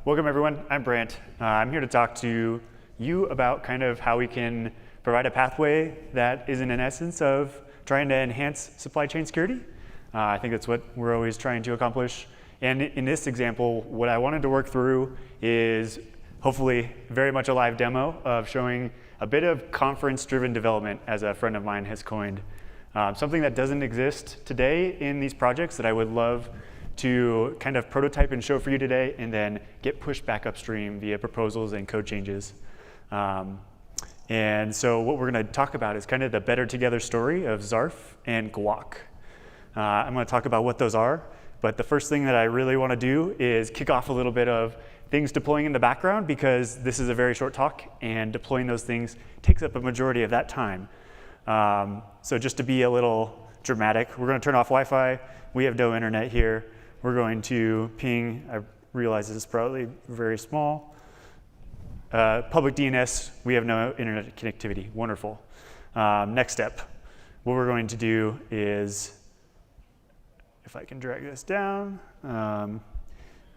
Welcome everyone, I'm Brandt. I'm here to talk to you about kind of how we can provide a pathway that is in an essence of trying to enhance supply chain security. I think that's what we're always trying to accomplish. And in this example, what I wanted to work through is hopefully very much a live demo of showing a bit of conference-driven development, as a friend of mine has coined. Something that doesn't exist today in these projects that I would love to kind of prototype and show for you today, and then get pushed back upstream via proposals and code changes. And so what we're going to talk about is kind of the better together story of Zarf and GUAC. I'm going to talk about what those are, but the first thing that I really want to do is kick off a little bit of things deploying in the background, because this is a very short talk, and deploying those things takes up a majority of that time. So just to be a little dramatic, we're going to turn off Wi-Fi. We have no internet here. We're going to ping, I realize this is probably very small. Public DNS, we have no internet connectivity, wonderful. Next step, what we're going to do is, if I can drag this down,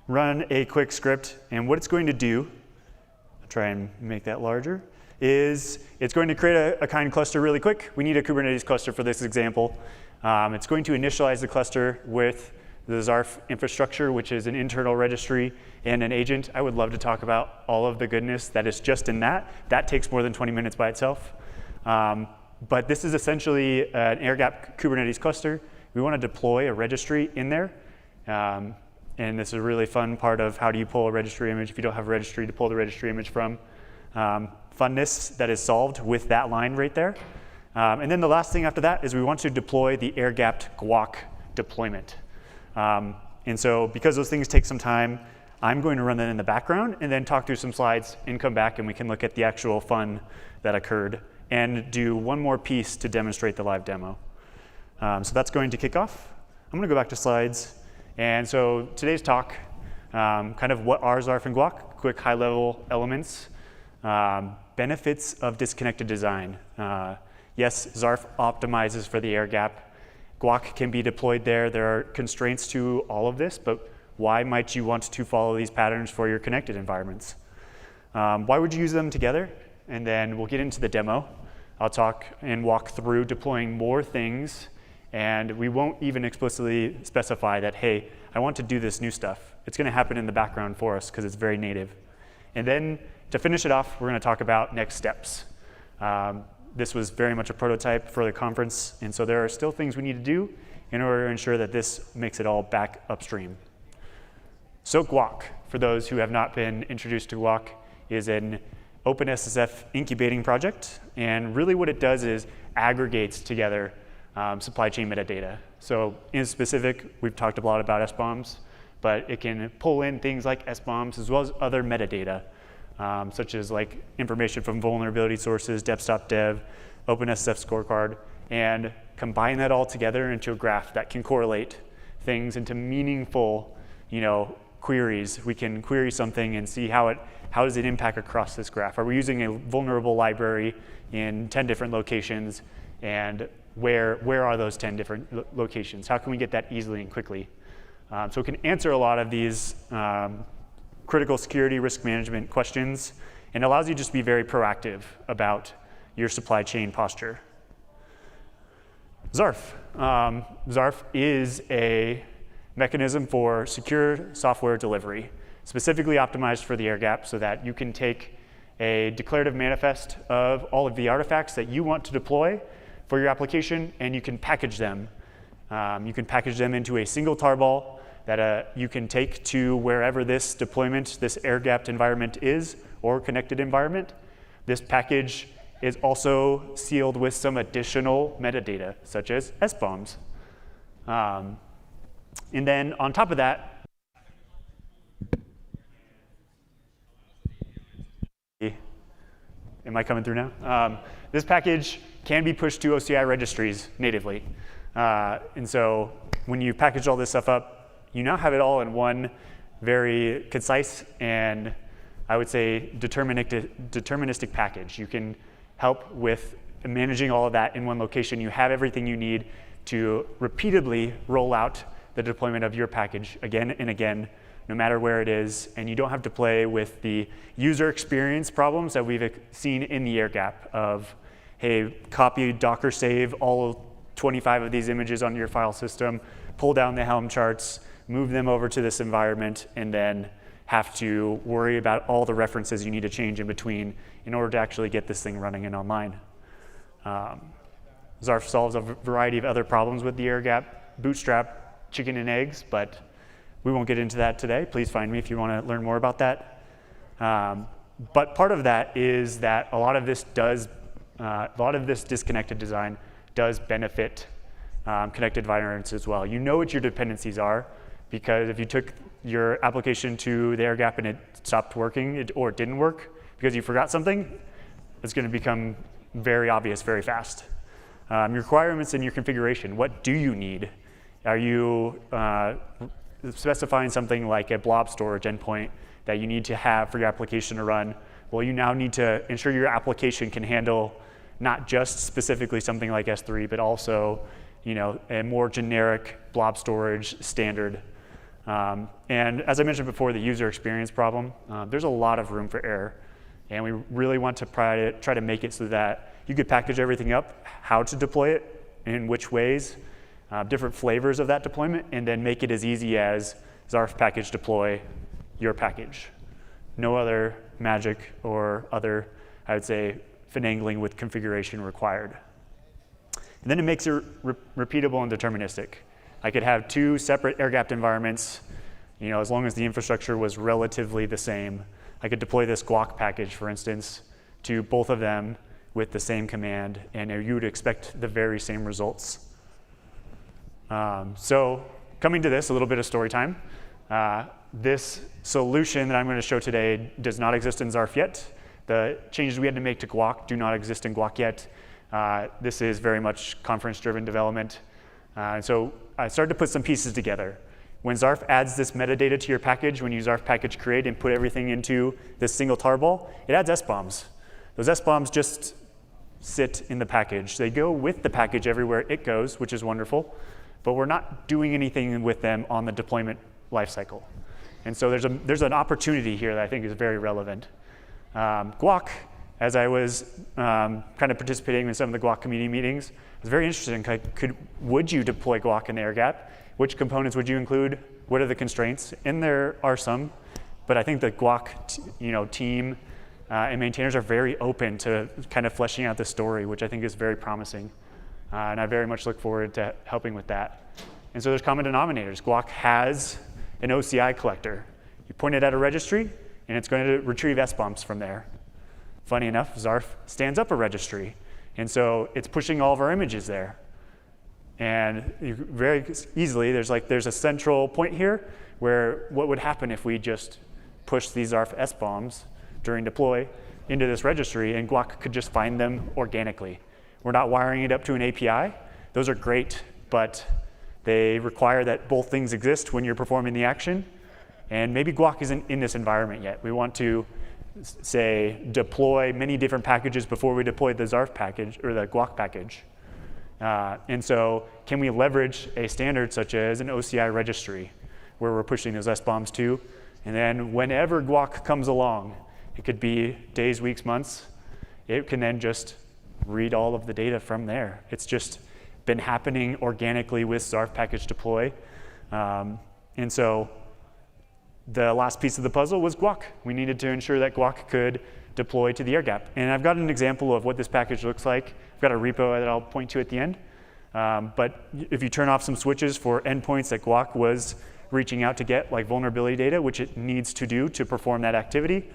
run a quick script, and what it's going to do, I'll try and make that larger, is it's going to create a kind cluster really quick. We need a Kubernetes cluster for this example. It's going to initialize the cluster with the Zarf infrastructure, which is an internal registry and an agent. I would love to talk about all of the goodness that is just in that. That takes more than 20 minutes by itself. But this is essentially an air-gapped Kubernetes cluster. We want to deploy a registry in there. And this is a really fun part of how do you pull a registry image if you don't have a registry to pull the registry image from. Funness that is solved with that line right there. And then the last thing after that is we want to deploy the air-gapped GUAC deployment. And so because those things take some time, I'm going to run that in the background and then talk through some slides and come back, and we can look at the actual fun that occurred and do one more piece to demonstrate the live demo. So that's going to kick off. I'm going to go back to slides. And so today's talk, kind of what are Zarf and GUAC, quick high-level elements, benefits of disconnected design. Yes, Zarf optimizes for the air gap. GUAC can be deployed there. There are constraints to all of this, but why might you want to follow these patterns for your connected environments? Why would you use them together? And then we'll get into the demo. I'll talk and walk through deploying more things, and we won't even explicitly specify that, hey, I want to do this new stuff. It's going to happen in the background for us because it's very native. And then to finish it off, we're going to talk about next steps. This was very much a prototype for the conference, and so there are still things we need to do in order to ensure that this makes it all back upstream. So GUAC, for those who have not been introduced to GUAC, is an OpenSSF incubating project, and really what it does is aggregates together supply chain metadata. So in specific, we've talked a lot about SBOMs, but it can pull in things like SBOMs as well as other metadata. Such as like information from vulnerability sources, dev.dev, OpenSSF scorecard, and combine that all together into a graph that can correlate things into meaningful, queries. We can query something and see how does it impact across this graph. Are we using a vulnerable library in 10 different locations, and where are those 10 different locations? How can we get that easily and quickly? So it can answer a lot of these critical security risk management questions, and allows you to just be very proactive about your supply chain posture. Zarf. Zarf is a mechanism for secure software delivery, specifically optimized for the air gap so that you can take a declarative manifest of all of the artifacts that you want to deploy for your application, and you can package them. You can package them into a single tarball that you can take to wherever this deployment, this air-gapped environment is, or connected environment. This package is also sealed with some additional metadata, such as SBOMs. And then on top of that, am I coming through now? This package can be pushed to OCI registries natively. And so when you package all this stuff up, you now have it all in one very concise and, I would say, deterministic package. You can help with managing all of that in one location. You have everything you need to repeatedly roll out the deployment of your package again and again no matter where it is, and you don't have to play with the user experience problems that we've seen in the air gap of, hey, copy, Docker save all 25 of these images on your file system, pull down the Helm charts, move them over to this environment, and then have to worry about all the references you need to change in between in order to actually get this thing running and online. Zarf solves a variety of other problems with the air gap, bootstrap, chicken and eggs, but we won't get into that today. Please find me if you want to learn more about that. But part of that is that a lot of this disconnected design does benefit connected environments as well. You know what your dependencies are, because if you took your application to the air gap and it stopped working or it didn't work because you forgot something, it's going to become very obvious very fast. Your requirements and your configuration, what do you need? Are you specifying something like a blob storage endpoint that you need to have for your application to run? Well, you now need to ensure your application can handle not just specifically something like S3, but also a more generic blob storage standard. And as I mentioned before, the user experience problem, there's a lot of room for error. And we really want to try to make it so that you could package everything up, how to deploy it, in which ways, different flavors of that deployment, and then make it as easy as Zarf package deploy your package. No other magic or other, I would say, finagling with configuration required. And then it makes it repeatable and deterministic. I could have two separate air-gapped environments, as long as the infrastructure was relatively the same. I could deploy this GUAC package, for instance, to both of them with the same command, and you would expect the very same results. So coming to this, a little bit of story time. This solution that I'm going to show today does not exist in Zarf yet. The changes we had to make to GUAC do not exist in GUAC yet. This is very much conference-driven development. So I started to put some pieces together. When Zarf adds this metadata to your package, when you Zarf package create and put everything into this single tarball, it adds SBOMs. Those SBOMs just sit in the package. They go with the package everywhere it goes, which is wonderful, but we're not doing anything with them on the deployment lifecycle. And so there's an opportunity here that I think is very relevant. GUAC, as I was kind of participating in some of the GUAC community meetings, it was very interesting. Would you deploy GUAC in the air gap? Which components would you include? What are the constraints? And there are some, but I think the GUAC team and maintainers are very open to kind of fleshing out this story, which I think is very promising. And I very much look forward to helping with that. And so there's common denominators. GUAC has an OCI collector. You point it at a registry, and it's going to retrieve SBOMs from there. Funny enough, Zarf stands up a registry. And so it's pushing all of our images there. And very easily, there's a central point here where what would happen if we just push these Zarf SBOMs during deploy into this registry, and GUAC could just find them organically. We're not wiring it up to an API. Those are great, but they require that both things exist when you're performing the action. And maybe GUAC isn't in this environment yet. We want to, say, deploy many different packages before we deploy the Zarf package or the GUAC package. And so can we leverage a standard such as an OCI registry where we're pushing those SBOMs to? And then whenever GUAC comes along, it could be days, weeks, months, it can then just read all of the data from there. It's just been happening organically with Zarf package deploy. And so the last piece of the puzzle was GUAC. We needed to ensure that GUAC could deploy to the air gap. And I've got an example of what this package looks like. I've got a repo that I'll point to at the end. But if you turn off some switches for endpoints that GUAC was reaching out to get, like vulnerability data, which it needs to do to perform that activity,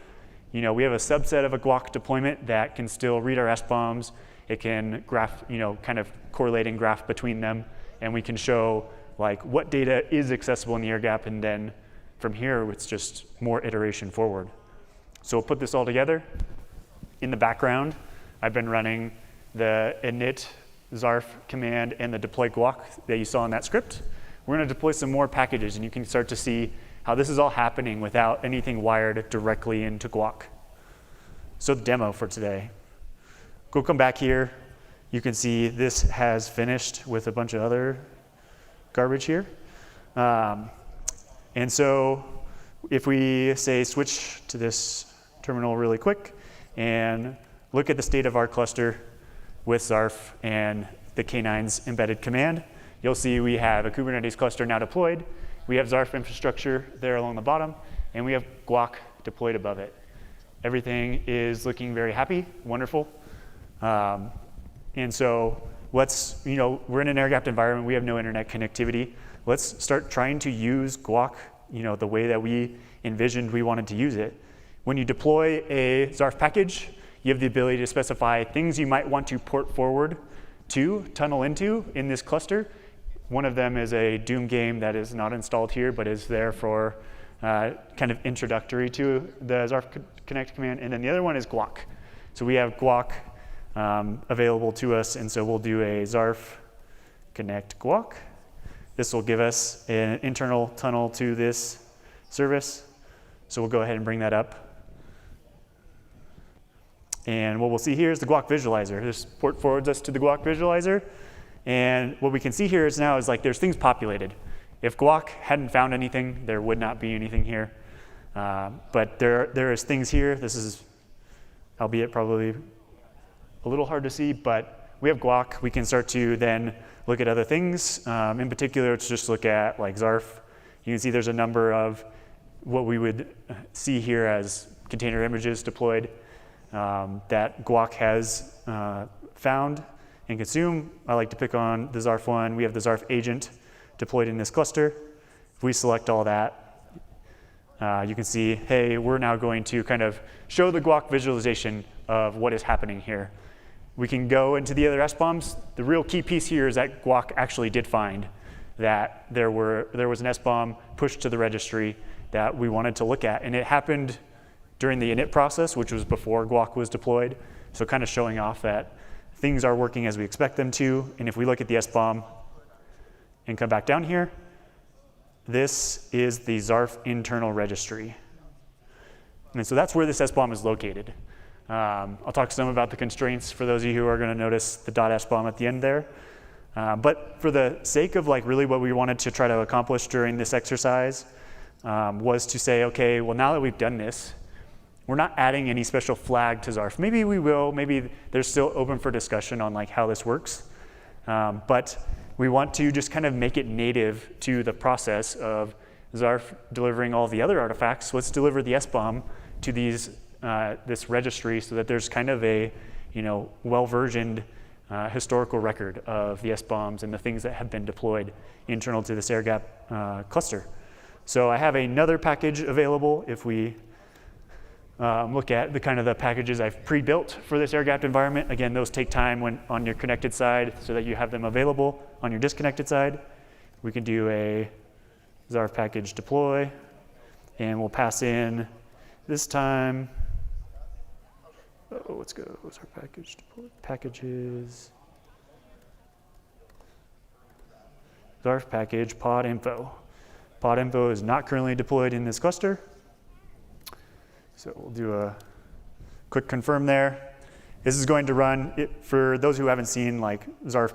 we have a subset of a GUAC deployment that can still read our SBOMs. It can graph, kind of correlate and graph between them. And we can show what data is accessible in the air gap. And then from here, it's just more iteration forward. So we'll put this all together. In the background, I've been running the init Zarf command and the deploy GUAC that you saw in that script. We're going to deploy some more packages, and you can start to see how this is all happening without anything wired directly into GUAC. So the demo for today. Go come back here. You can see this has finished with a bunch of other garbage here. And so if we say switch to this terminal really quick and look at the state of our cluster with Zarf and the K9's embedded command, you'll see we have a Kubernetes cluster now deployed. We have Zarf infrastructure there along the bottom, and we have GUAC deployed above it. Everything is looking very happy, wonderful. And so let's, we're in an air-gapped environment. We have no internet connectivity. Let's start trying to use GUAC, the way that we envisioned we wanted to use it. When you deploy a Zarf package, you have the ability to specify things you might want to port forward to, tunnel into in this cluster. One of them is a Doom game that is not installed here, but is there for kind of introductory to the Zarf Connect command. And then the other one is GUAC. So we have GUAC available to us, and so we'll do a Zarf Connect GUAC. This will give us an internal tunnel to this service. So we'll go ahead and bring that up. And what we'll see here is the GUAC visualizer. This port forwards us to the GUAC visualizer. And what we can see here is now is like there's things populated. If GUAC hadn't found anything, there would not be anything here. But there is things here. This is, albeit probably a little hard to see, but we have GUAC. We can start to then look at other things. In particular, let's just look at like Zarf. You can see there's a number of what we would see here as container images deployed that GUAC has found and consume. I like to pick on the Zarf one. We have the Zarf agent deployed in this cluster. If we select all that, you can see, hey, we're now going to kind of show the GUAC visualization of what is happening here. We can go into the other SBOMs. The real key piece here is that GUAC actually did find that there was an SBOM pushed to the registry that we wanted to look at. And it happened during the init process, which was before GUAC was deployed. So kind of showing off that things are working as we expect them to. And if we look at the SBOM and come back down here, this is the Zarf internal registry. And so that's where this SBOM is located. I'll talk some about the constraints for those of you who are going to notice the .SBOM at the end there. But for the sake of like really what we wanted to try to accomplish during this exercise was to say, okay, well now that we've done this, we're not adding any special flag to Zarf. Maybe we will. Maybe there's still open for discussion on like how this works. But we want to just kind of make it native to the process of Zarf delivering all the other artifacts. Let's deliver the SBOM to this registry so that there's kind of a well-versioned historical record of the SBOMs and the things that have been deployed internal to this air-gap cluster. So I have another package available if we look at the kind of the packages I've pre-built for this air-gapped environment. Again, those take time when on your connected side so that you have them available on your disconnected side. We can do a Zarf package deploy, and we'll pass in this time. Let's go. Zarf package deploy packages. Zarf package pod info. Pod info is not currently deployed in this cluster. So we'll do a quick confirm there. This is going to run, for those who haven't seen like Zarf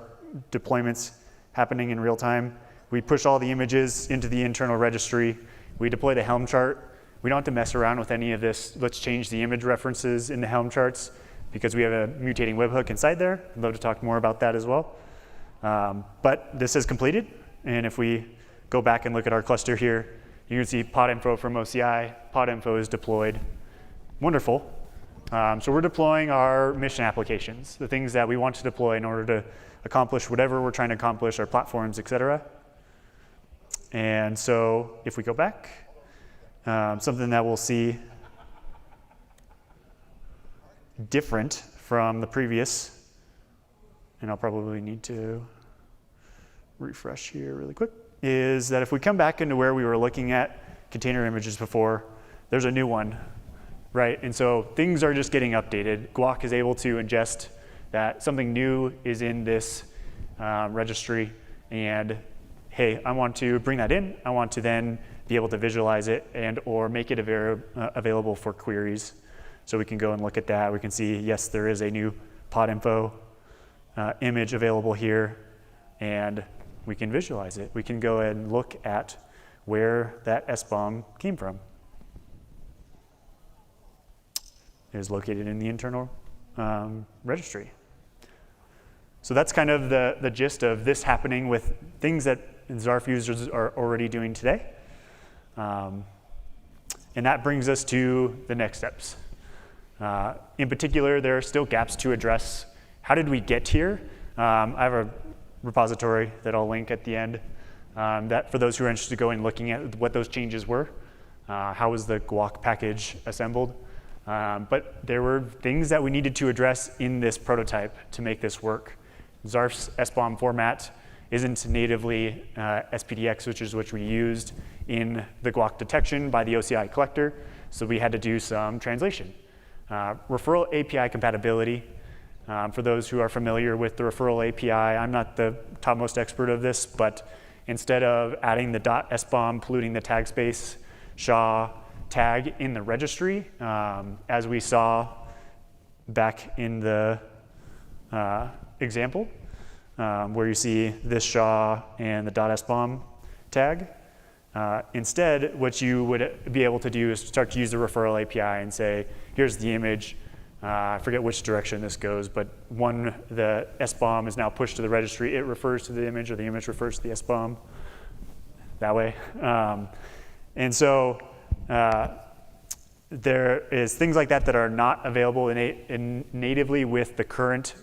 deployments happening in real time, we push all the images into the internal registry. We deploy the Helm chart. We don't have to mess around with any of this. Let's change the image references in the Helm charts because we have a mutating webhook inside there. I'd love to talk more about that as well. But this is completed. And if we go back and look at our cluster here, you can see pod info from OCI. Pod info is deployed. Wonderful. So we're deploying our mission applications, the things that we want to deploy in order to accomplish whatever we're trying to accomplish, our platforms, et cetera. And so if we go back, something that we'll see different from the previous, and I'll probably need to refresh here really quick, is that if we come back into where we were looking at container images before, there's a new one, right? And so things are just getting updated. GUAC is able to ingest that something new is in this registry, and hey, I want to bring that in. I want to then be able to visualize it and or make it available for queries. So we can go and look at that. We can see, yes, there is a new pod info image available here, and we can visualize it. We can go and look at where that SBOM came from. is located in the internal registry. So that's kind of the gist of this happening with things that Zarf users are already doing today. And that brings us to the next steps. In particular, there are still gaps to address. How did we get here? I have a repository that I'll link at the end that for those who are interested in going looking at what those changes were. How was the GUAC package assembled? But there were things that we needed to address in this prototype to make this work. Zarf's SBOM format isn't natively SPDX, which we used in the GUAC detection by the OCI collector, so we had to do some translation. Referral API compatibility. For those who are familiar with the referral API, I'm not the topmost expert of this, but instead of adding the .SBOM polluting the tag space SHA tag in the registry, as we saw back in the example, where you see this SHA and the .SBOM tag. Instead, what you would be able to do is start to use the referral API and say, here's the image. I forget which direction this goes, but the SBOM is now pushed to the registry. It refers to the image, or the image refers to the SBOM that way. And so there is things like that that are not available natively with the current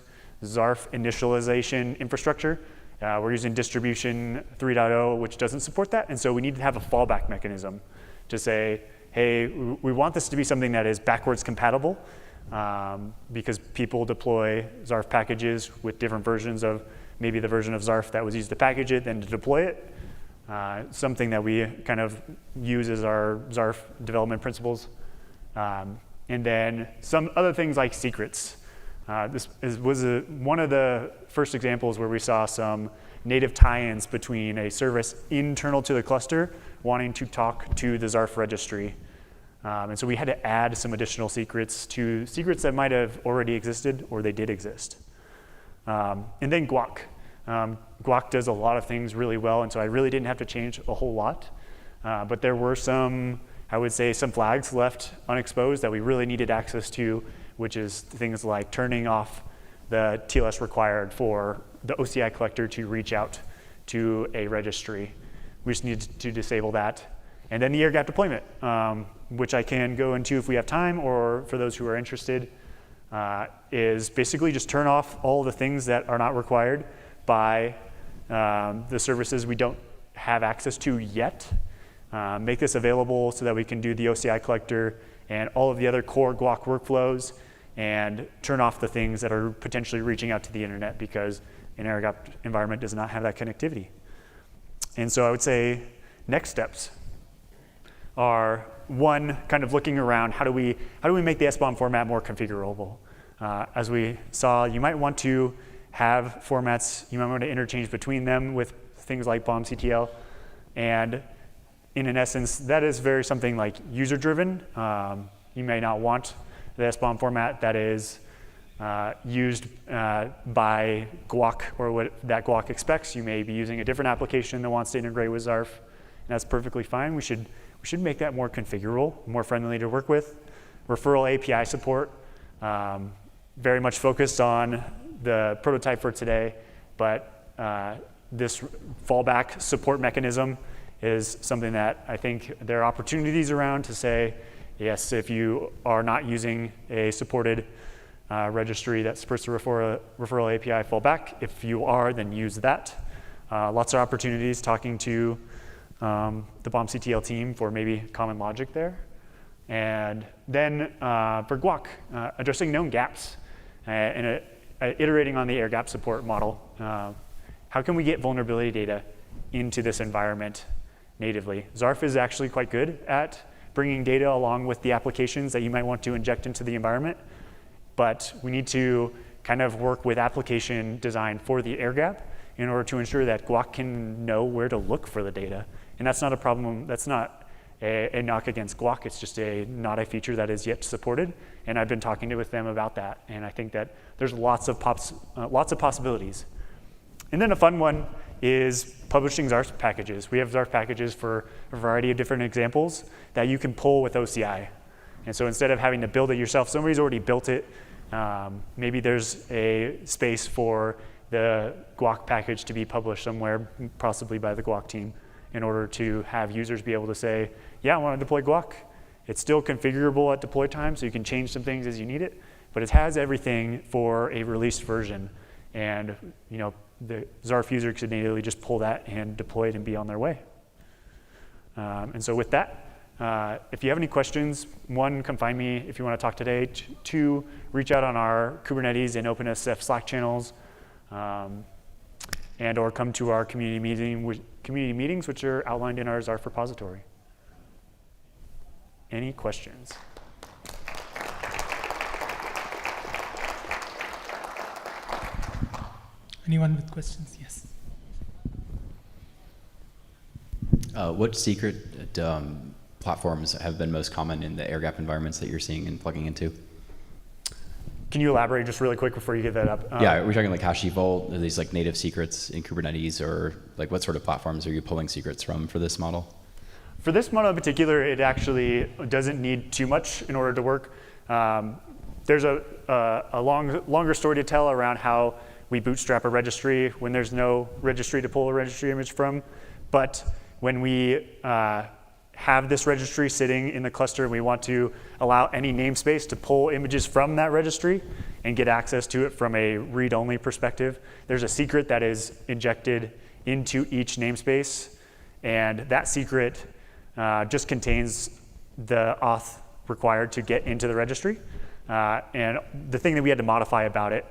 Zarf initialization infrastructure. We're using distribution 3.0, which doesn't support that, and so we need to have a fallback mechanism to say, hey, we want this to be something that is backwards compatible, because people deploy Zarf packages with different versions of maybe the version of Zarf that was used to package it, then to deploy it. Something that we kind of use as our Zarf development principles. And then some other things like secrets. This was one of the first examples where we saw some native tie-ins between a service internal to the cluster wanting to talk to the Zarf registry. And so we had to add some additional secrets to secrets that might have already existed or they did exist. And then GUAC. GUAC does a lot of things really well, and so I really didn't have to change a whole lot. But there were some, I would say, some flags left unexposed that we really needed access to, which is things like turning off the TLS required for the OCI collector to reach out to a registry. We just need to disable that. And then the air gap deployment, which I can go into if we have time, or for those who are interested, is basically just turn off all the things that are not required by the services we don't have access to yet. Make this available so that we can do the OCI collector and all of the other core GUAC workflows, and turn off the things that are potentially reaching out to the internet because an air gap environment does not have that connectivity. And so I would say next steps are, one, kind of looking around, how do we make the SBOM format more configurable? As we saw, you might want to have formats, you might want to interchange between them with things like BOMCTL, and in essence, that is very something like user-driven. You may not want the SBOM format that is used by GUAC, or what that GUAC expects. You may be using a different application that wants to integrate with Zarf, and that's perfectly fine. We should make that more configurable, more friendly to work with. Referral API support, very much focused on the prototype for today, but this fallback support mechanism is something that I think there are opportunities around to say, yes, if you are not using a supported registry that supports the referral API fallback, if you are, then use that. Lots of opportunities talking to the BOMCTL team for maybe common logic there. And then for GUAC, addressing known gaps and iterating on the air gap support model. How can we get vulnerability data into this environment natively? Zarf is actually quite good at bringing data along with the applications that you might want to inject into the environment, but we need to kind of work with application design for the air gap in order to ensure that GUAC can know where to look for the data. And that's not a problem, that's not a knock against GUAC, it's just not a feature that is yet supported. And I've been talking with them about that, and I think that there's lots of possibilities. And then a fun one is publishing Zarf packages. We have Zarf packages for a variety of different examples that you can pull with OCI. And so instead of having to build it yourself, somebody's already built it. Maybe there's a space for the GUAC package to be published somewhere, possibly by the GUAC team, in order to have users be able to say, yeah, I want to deploy GUAC. It's still configurable at deploy time, so you can change some things as you need it, but it has everything for a released version. And the Zarf user can natively just pull that and deploy it and be on their way. And so with that, if you have any questions, one, come find me if you want to talk today. Two, reach out on our Kubernetes and OpenSSF Slack channels, and or come to our community meetings, which are outlined in our Zarf repository. Any questions? Anyone with questions? Yes. What secret platforms have been most common in the air-gap environments that you're seeing and plugging into? Can you elaborate just really quick before you get that up? Yeah, we're talking like Hashi Vault, are these like native secrets in Kubernetes, or like what sort of platforms are you pulling secrets from for this model? For this model in particular, it actually doesn't need too much in order to work. There's a longer story to tell around how we bootstrap a registry when there's no registry to pull a registry image from. But when we have this registry sitting in the cluster and we want to allow any namespace to pull images from that registry and get access to it from a read-only perspective, there's a secret that is injected into each namespace. And that secret just contains the auth required to get into the registry. And the thing that we had to modify about it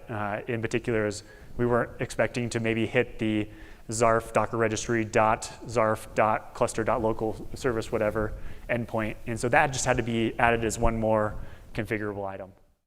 in particular is we weren't expecting to maybe hit the Zarf Docker registry .zarf.cluster.local service whatever endpoint. And so that just had to be added as one more configurable item.